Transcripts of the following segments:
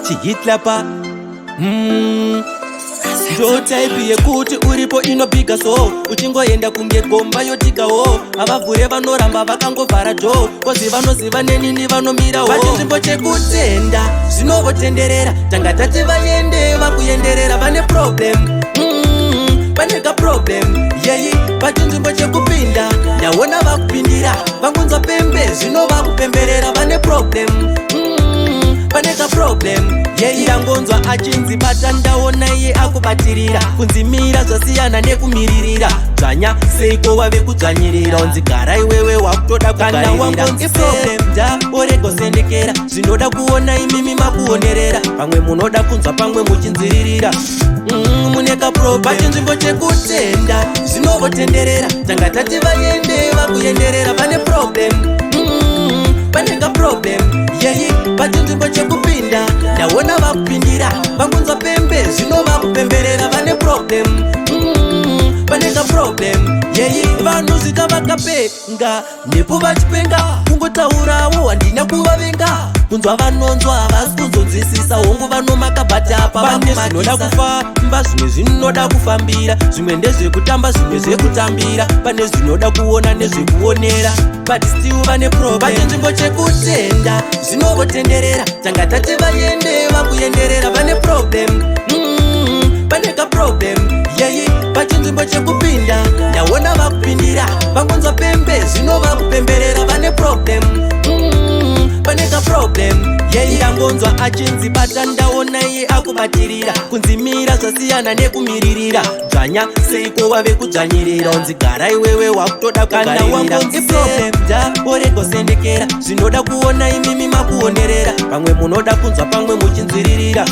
Chihitlapa ndo type yekuti uripo inopiga so uchingoenda kunge gomba yotigawo avavhure vanoramba vakangovhara dho kozi vanoziva nenini vanomirawo pachinzvimbo chekutenda zvinovotenderera tanga tati vaende vakuenderera vane problem paneka problem yeyi pachinzvimbo chekupinda ndaona vakupindira vangunzwa pembe zvino vakupemberera vane problem paneka problem yeyi yangonzwa achinzi bata ndaona iye akubatirira kunzimira zvasiyana nekumiririra dzvanya seiko wave kudzvanyirira unzi gara iwewe wakutoda kugarira wangonzi problem nda oregosendekera zvinoda kuona imimi makuonerera pamwe munoda kunzwa pamwe muchinziririra muneka problem pachinzvimbo chekutenda zvinovotenderera tanga tati vaende vakuenderera vane problem paneka problem yeyi pachinzvimbo chekupinda ndaona vakupindira vangunzwa pembe zvino vakupemberera vane problem paneka problem yeyi vanhu zvika vakapenga nepo vachipenga kungotaurawo handina kuvavenga kunzwa vanonzwa havasi kuzonzwisisa hongu vanomakabhatapa vane zvinoda kufamba zvimwe zvinoda kufambira zvimwe ndezvekutamba zvimwe zvekutambira pane zvinoda kuona nezvekuonera but still vane problem pachinzvimbo chekutenda zvinovotenderera tanga tati vaende vakuenderera vane problem paneka problem yeyi pachinzvimbo chekupinda ndaona vakupindira vangonzwa pembe zvino vakupemberera vane problem paneka problem yeyi yangonzwa achinzi bata ndaona iye akubatirira kunzimira zvasiyana nekumiririra dzvanya seiko wave kudzvanyirira unzi gara iwewe wakutoda kugarira wangonzi problem nda oregosendekera zvinoda kuona imimi makuonerera pamwe munoda kunzwa pamwe muchinziririra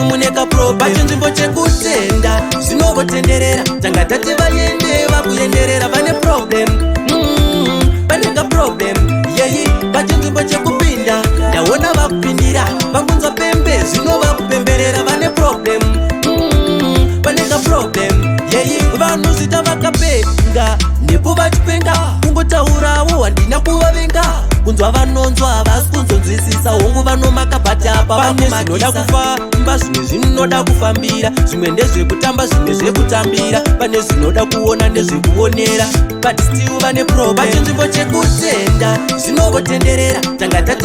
muneka problem pachinzvimbo chekutenda zvinovotenderera tanga tati vaende vakuenderera vane problem paneka problem yeyi pachinzvimbo chekupinda ndaona vakupindira vangunzwa pembe zvino vakupemberera vane problem paneka problem yeyi vanhu zvita vakapenga nepo vachipenga kungotaurawo handina kuvavenga kunzwa vanonzwa havasi kuzonzwisisa hongu vanomakabhatapa pane zvinoda kufamba zvimwe zvinoda kufambira zvimwe ndezvekutamba zvimwe zvekutambira pane zvinoda kuona nezvekuonera but still vane problem pachinzvimbo chekutenda zvinovotenderera tanga tati